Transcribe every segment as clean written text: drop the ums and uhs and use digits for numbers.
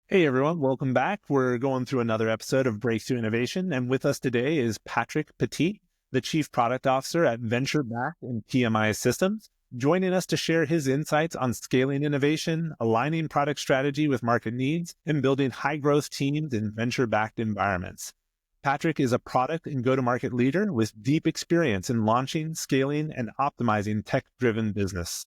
Hey everyone, welcome back. We're going through another episode of Breakthrough Innovation, and with us today is Patrick Petit, the Chief Product Officer at Venture Back and PMI Systems, joining us to share his insights on scaling innovation, aligning product strategy with market needs, and building high-growth teams in venture-backed environments. Patrick is a product and go-to-market leader with deep experience in launching, scaling, and optimizing tech-driven business.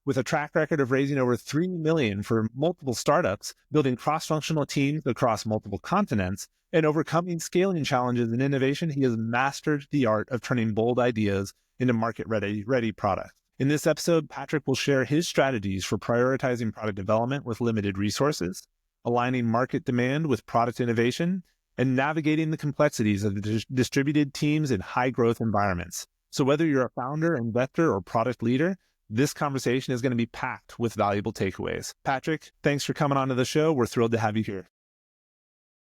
With a track record of raising over $3 million for multiple startups, building cross-functional teams across multiple continents, and overcoming scaling challenges in innovation, he has mastered the art of turning bold ideas into market-ready products. In this episode, Patrick will share his strategies for prioritizing product development with limited resources, aligning market demand with product innovation, and navigating the complexities of distributed teams in high-growth environments. So whether you're a founder, investor, or product leader, this conversation is going to be packed with valuable takeaways. Patrick, thanks for coming onto the show. We're thrilled to have you here.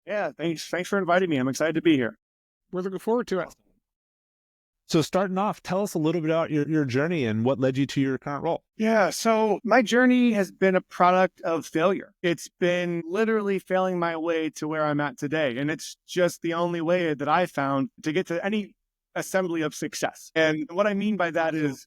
Yeah, thanks. Thanks for inviting me. I'm excited to be here. We're looking forward to it. So starting off, tell us a little bit about your journey and what led you to your current role. Yeah, so my journey has been a product of failure. It's been literally failing my way to where I'm at today. And it's just the only way that I found to get to any assembly of success. And what I mean by that is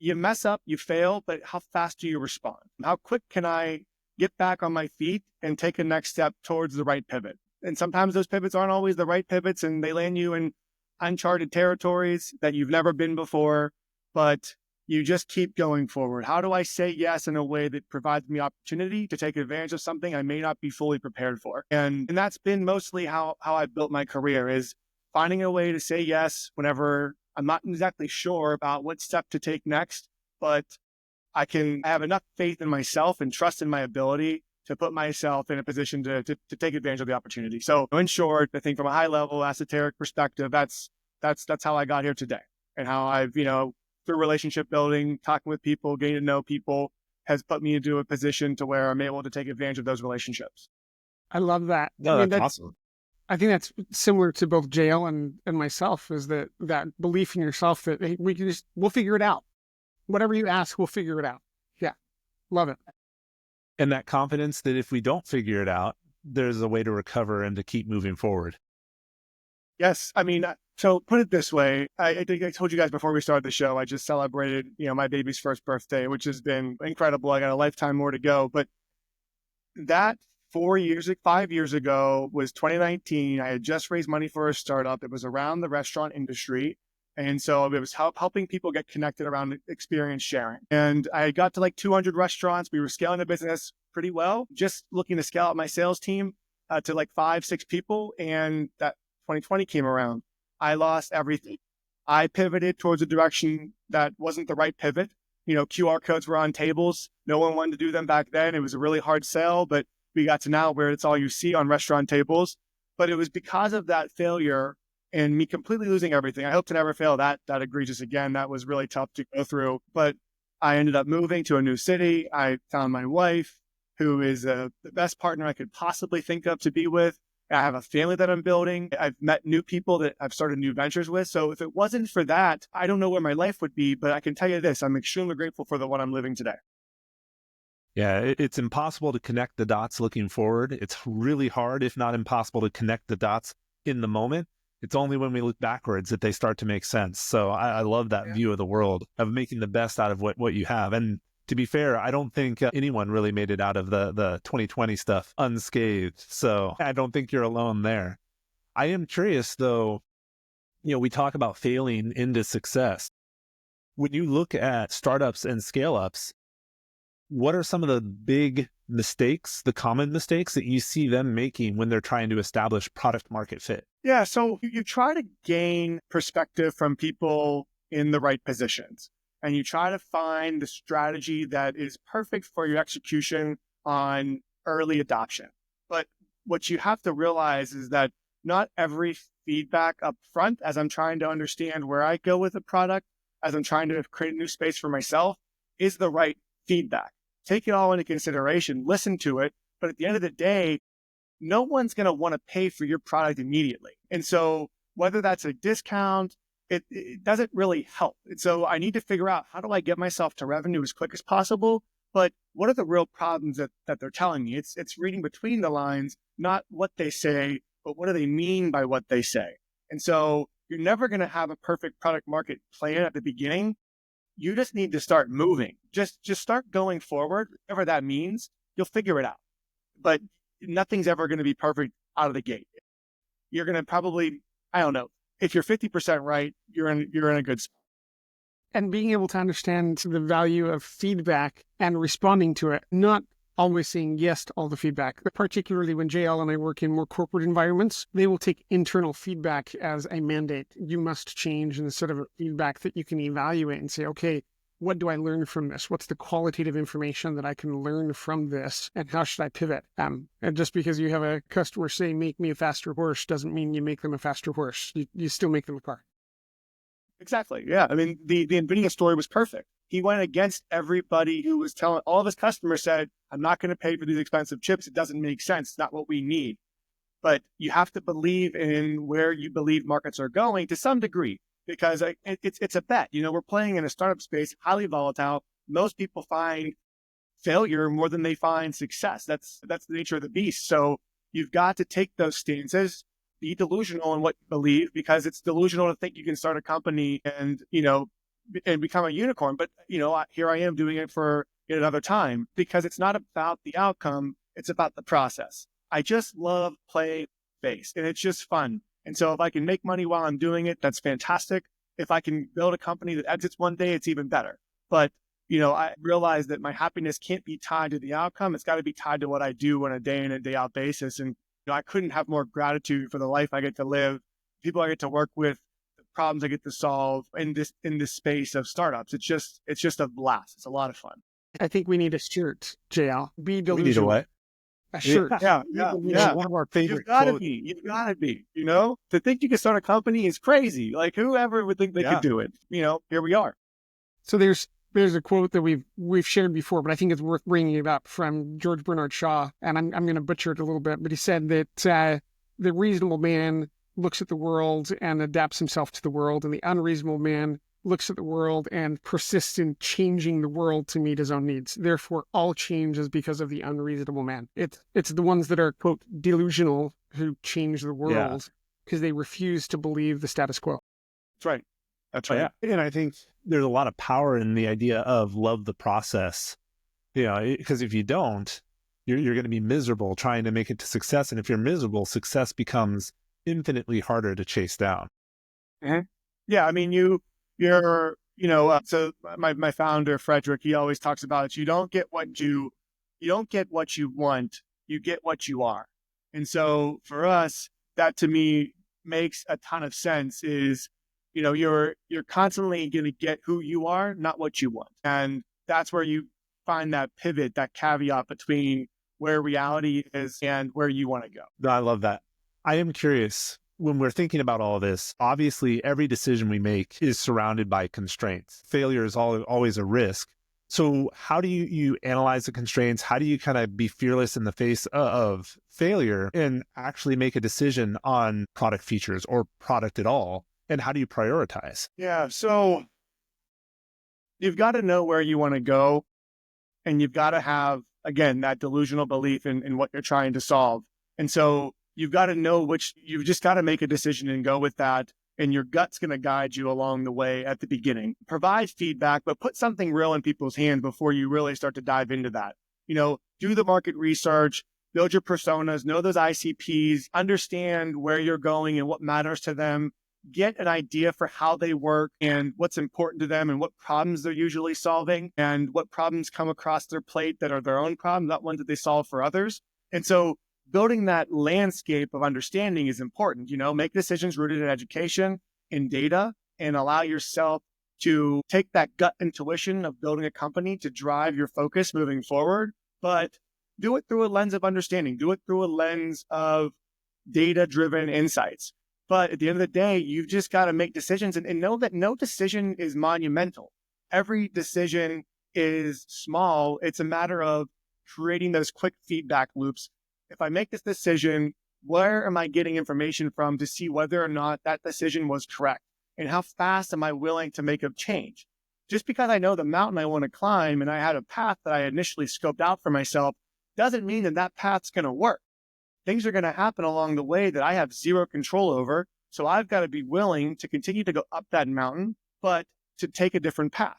you mess up, you fail, but how fast do you respond? How quick can I get back on my feet and take a next step towards the right pivot? And sometimes those pivots aren't always the right pivots, and they land you in uncharted territories that you've never been before, but you just keep going forward. How do I say yes in a way that provides me opportunity to take advantage of something I may not be fully prepared for? And that's been mostly how I've built my career, is finding a way to say yes whenever I'm not exactly sure about what step to take next, but I have enough faith in myself and trust in my ability to put myself in a position to take advantage of the opportunity. So in short, I think from a high level esoteric perspective, that's how I got here today, and how I've, through relationship building, talking with people, getting to know people, has put me into a position to where I'm able to take advantage of those relationships. I love that. No, that's awesome. I think that's similar to both JL and myself, is that belief in yourself that, hey, we'll figure it out. Whatever you ask, we'll figure it out. Yeah. Love it. And that confidence that if we don't figure it out, there's a way to recover and to keep moving forward. Yes. I mean, so put it this way. I think I told you guys before we started the show, I just celebrated, my baby's first birthday, which has been incredible. I got a lifetime more to go. But that 5 years ago was 2019. I had just raised money for a startup. It was around the restaurant industry. And so it was helping people get connected around experience sharing. And I got to like 200 restaurants. We were scaling the business pretty well, just looking to scale out my sales team to like 5-6 people. And that 2020 came around. I lost everything. I pivoted towards a direction that wasn't the right pivot. QR codes were on tables. No one wanted to do them back then. It was a really hard sell, but we got to now where it's all you see on restaurant tables. But it was because of that failure and me completely losing everything. I hope to never fail that egregious again. That was really tough to go through. But I ended up moving to a new city. I found my wife, who is the best partner I could possibly think of to be with. I have a family that I'm building. I've met new people that I've started new ventures with. So if it wasn't for that, I don't know where my life would be. But I can tell you this, I'm extremely grateful for the one I'm living today. Yeah, it's impossible to connect the dots looking forward. It's really hard, if not impossible, to connect the dots in the moment. It's only when we look backwards that they start to make sense. So I love that view of the world, of making the best out of what you have. And to be fair, I don't think anyone really made it out of the 2020 stuff unscathed. So I don't think you're alone there. I am curious, though, we talk about failing into success. When you look at startups and scale-ups, what are some of the big mistakes, the common mistakes that you see them making when they're trying to establish product market fit? Yeah, so you try to gain perspective from people in the right positions, and you try to find the strategy that is perfect for your execution on early adoption. But what you have to realize is that not every feedback up front, as I'm trying to understand where I go with a product, as I'm trying to create a new space for myself, is the right feedback. Take it all into consideration, listen to it. But at the end of the day, no one's going to want to pay for your product immediately. And so whether that's a discount, it doesn't really help. And so I need to figure out, how do I get myself to revenue as quick as possible but what are the real problems that they're telling me? It's reading between the lines, not what they say, but what do they mean by what they say? And so you're never going to have a perfect product market plan at the beginning. You just need to start moving. Just start going forward, whatever that means. You'll figure it out. But nothing's ever going to be perfect out of the gate. You're going to probably, I don't know, if you're 50% right, you're in a good spot. And being able to understand the value of feedback and responding to it, not always saying yes to all the feedback. Particularly when JL and I work in more corporate environments, they will take internal feedback as a mandate. You must change, instead of a feedback that you can evaluate and say, okay, what do I learn from this? What's the qualitative information that I can learn from this? And how should I pivot? And just because you have a customer say, make me a faster horse, doesn't mean you make them a faster horse. You still make them a car. Exactly. Yeah. I mean, the NVIDIA story was perfect. He went against everybody who was telling, all of his customers said, I'm not going to pay for these expensive chips. It doesn't make sense. It's not what we need. But you have to believe in where you believe markets are going to some degree, because it's a bet. We're playing in a startup space, highly volatile. Most people find failure more than they find success. That's the nature of the beast. So you've got to take those stances, be delusional in what you believe, because it's delusional to think you can start a company and become a unicorn. But here I am doing it for another time, because it's not about the outcome. It's about the process. I just love playing space, and it's just fun. And so if I can make money while I'm doing it, that's fantastic. If I can build a company that exits one day, it's even better. But I realize that my happiness can't be tied to the outcome. It's got to be tied to what I do on a day in and day out basis. And I couldn't have more gratitude for the life I get to live, people I get to work with, the problems I get to solve in this space of startups. It's just a blast. It's a lot of fun. I think we need a shirt, JL. Be delusional. We need a what? A shirt. Yeah. One of our favorite You've got to quotes. be. You've got to be. To think you can start a company is crazy. Like, whoever would think they could do it? Here we are. So there's a quote that we've shared before, but I think it's worth bringing it up, from George Bernard Shaw, and I'm going to butcher it a little bit, but he said that the reasonable man looks at the world and adapts himself to the world, and the unreasonable man looks at the world and persists in changing the world to meet his own needs. Therefore, all change is because of the unreasonable man. It's the ones that are, quote, delusional who change the world because they refuse to believe the status quo. That's right. That's right. Yeah. And I think there's a lot of power in the idea of love the process, because if you don't, you're going to be miserable trying to make it to success. And if you're miserable, success becomes infinitely harder to chase down. Mm-hmm. Yeah. I mean, so my founder, Frederick, he always talks about it. You don't get what you want, you get what you are. And so for us, that to me makes a ton of sense. Is you're constantly going to get who you are, not what you want. And that's where you find that pivot, that caveat between where reality is and where you want to go. I love that. I am curious, when we're thinking about all of this, obviously every decision we make is surrounded by constraints. Failure is always a risk. So how do you analyze the constraints? How do you kind of be fearless in the face of failure and actually make a decision on product features or product at all? And how do you prioritize? Yeah. So you've got to know where you want to go, and you've got to have, again, that delusional belief in what you're trying to solve. And so you've got to know you've just got to make a decision and go with that. And your gut's going to guide you along the way at the beginning. Provide feedback, but put something real in people's hands before you really start to dive into that. Do the market research, build your personas, know those ICPs, understand where you're going and what matters to them. Get an idea for how they work and what's important to them and what problems they're usually solving and what problems come across their plate that are their own problems, not ones that they solve for others. And so building that landscape of understanding is important. Make decisions rooted in education, in data, and allow yourself to take that gut intuition of building a company to drive your focus moving forward, but do it through a lens of understanding. Do it through a lens of data-driven insights. But at the end of the day, you've just got to make decisions and know that no decision is monumental. Every decision is small. It's a matter of creating those quick feedback loops. If I make this decision, where am I getting information from to see whether or not that decision was correct? And how fast am I willing to make a change? Just because I know the mountain I want to climb and I had a path that I initially scoped out for myself doesn't mean that that path's going to work. Things are going to happen along the way that I have zero control over. So I've got to be willing to continue to go up that mountain, but to take a different path.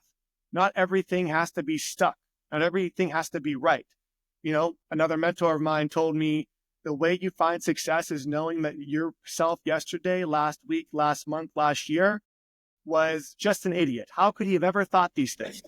Not everything has to be stuck. Not everything has to be right. Another mentor of mine told me the way you find success is knowing that yourself yesterday, last week, last month, last year was just an idiot. How could he have ever thought these things?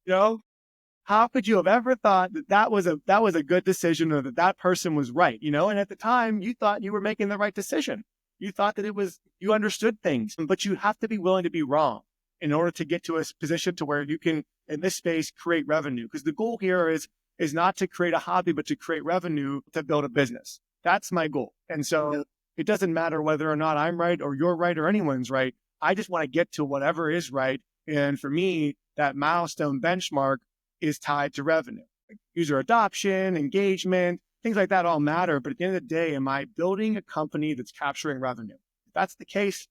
How could you have ever thought that was a good decision, or that person was right? And at the time you thought you were making the right decision. You thought that you understood things, but you have to be willing to be wrong in order to get to a position to where you can, in this space, create revenue. Because the goal here is not to create a hobby, but to create revenue to build a business. That's my goal. And so it doesn't matter whether or not I'm right or you're right or anyone's right. I just want to get to whatever is right. And for me, that milestone benchmark is tied to revenue. User adoption, engagement, things like that all matter. But at the end of the day, am I building a company that's capturing revenue? If that's the case,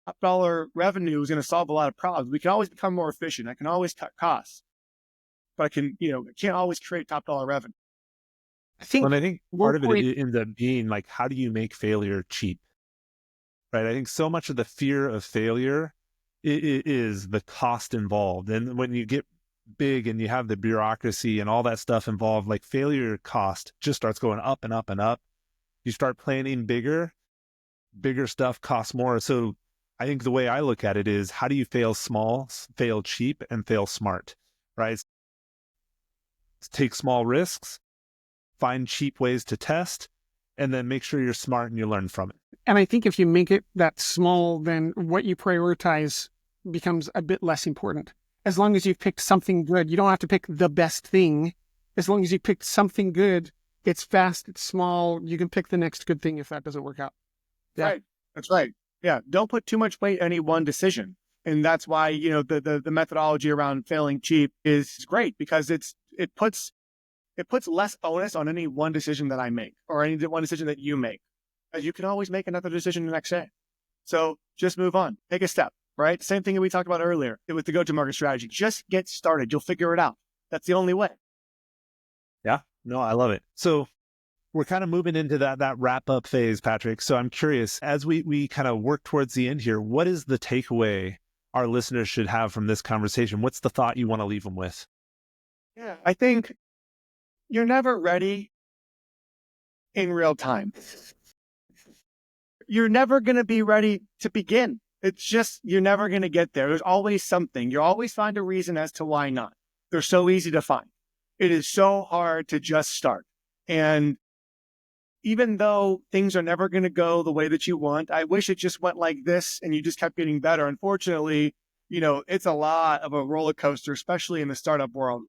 top dollar revenue is going to solve a lot of problems. We can always become more efficient. I can always cut costs, but I can't always create top dollar revenue. I think part of it ends up being like, how do you make failure cheap? Right. I think so much of the fear of failure is the cost involved. And when you get big and you have the bureaucracy and all that stuff involved, like failure cost just starts going up and up and up. You start planning bigger stuff costs more. So I think the way I look at it is, how do you fail small, fail cheap, and fail smart, right? Take small risks, find cheap ways to test, and then make sure you're smart and you learn from it. And I think if you make it that small, then what you prioritize becomes a bit less important. As long as you've picked something good, you don't have to pick the best thing. As long as you picked something good, it's fast, it's small, you can pick the next good thing if that doesn't work out. Yeah. Right. That's right. Yeah. Don't put too much weight in any one decision. And that's why, the methodology around failing cheap is great, because it puts less onus on any one decision that I make or any one decision that you make, as you can always make another decision the next day. So just move on, take a step, right? Same thing that we talked about earlier with the go-to-market strategy. Just get started. You'll figure it out. That's the only way. Yeah, no, I love it. So we're kind of moving into that wrap-up phase, Patrick. So I'm curious, as we kind of work towards the end here, what is the takeaway our listeners should have from this conversation? What's the thought you want to leave them with? Yeah, I think you're never ready in real time. You're never going to be ready to begin. It's just, you're never going to get there. There's always something. You always find a reason as to why not. They're so easy to find. It is so hard to just start. And even though things are never going to go the way that you want, I wish it just went like this and you just kept getting better. Unfortunately, it's a lot of a roller coaster, especially in the startup world.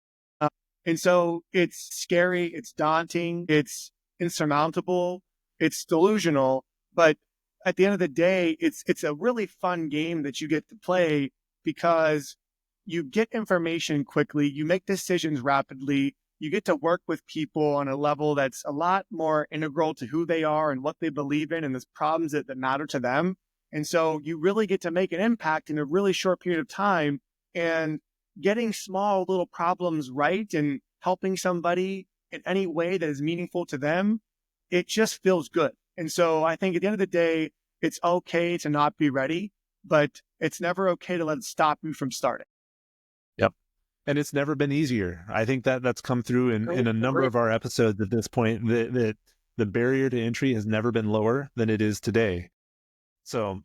And so it's scary, it's daunting, it's insurmountable, it's delusional. But at the end of the day, it's a really fun game that you get to play, because you get information quickly, you make decisions rapidly, you get to work with people on a level that's a lot more integral to who they are and what they believe in and the problems that matter to them. And so you really get to make an impact in a really short period of time, and getting small little problems right and helping somebody in any way that is meaningful to them, it just feels good. And so I think at the end of the day, it's okay to not be ready, but it's never okay to let it stop you from starting. Yep. And it's never been easier. I think that's come through in a number of our episodes at this point, that the barrier to entry has never been lower than it is today. So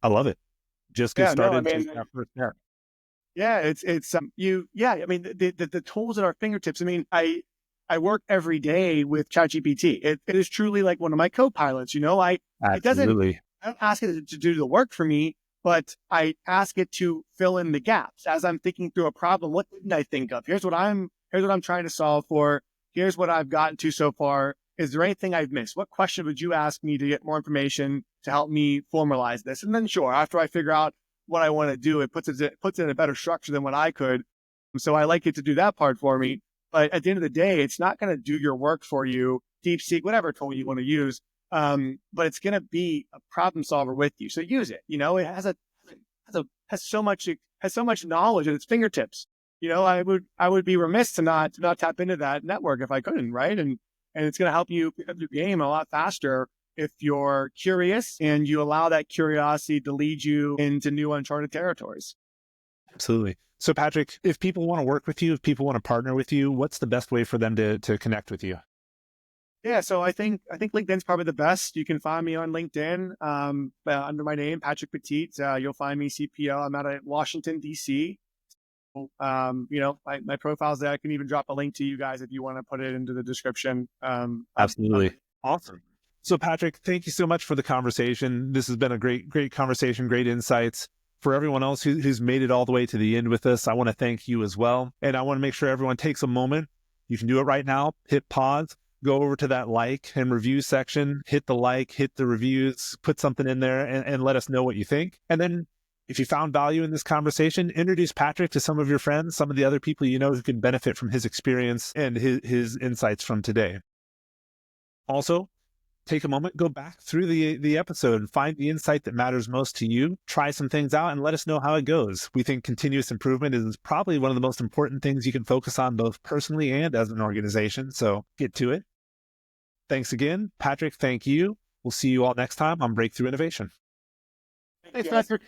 I love it. Just get started. Take that first step. Yeah, the tools at our fingertips. I mean, I work every day with ChatGPT. It is truly like one of my co-pilots. I don't ask it to do the work for me, but I ask it to fill in the gaps as I'm thinking through a problem. What didn't I think of? Here's what I'm trying to solve for. Here's what I've gotten to so far. Is there anything I've missed? What question would you ask me to get more information to help me formalize this? And then sure, after I figure out what I want to do, it puts it in a better structure than what I could. So I like it to do that part for me. But at the end of the day, it's not going to do your work for you, DeepSeek, whatever tool you want to use. But it's going to be a problem solver with you. So use it. It has so much has so much knowledge at its fingertips. I would be remiss to not tap into that network if I couldn't, right? And it's going to help you pick up your game a lot faster if you're curious and you allow that curiosity to lead you into new uncharted territories. Absolutely. So Patrick, if people want to work with you, if people want to partner with you, what's the best way for them to connect with you? Yeah, so I think LinkedIn's probably the best. You can find me on LinkedIn under my name, Patrick Petit. You'll find me CPO. I'm out of Washington, D.C. My profile's there. I can even drop a link to you guys if you want to put it into the description. Absolutely. Awesome. So Patrick, thank you so much for the conversation. This has been a great conversation, great insights. For everyone else who's made it all the way to the end with us, I want to thank you as well. And I want to make sure everyone takes a moment. You can do it right now. Hit pause. Go over to that like and review section, hit the like, hit the reviews, put something in there and let us know what you think. And then if you found value in this conversation, introduce Patrick to some of your friends, some of the other people you know who can benefit from his experience and his insights from today. Also, take a moment, go back through the episode and find the insight that matters most to you. Try some things out and let us know how it goes. We think continuous improvement is probably one of the most important things you can focus on both personally and as an organization. So get to it. Thanks again. Patrick, thank you. We'll see you all next time on Breakthrough Innovation. Thanks, Patrick.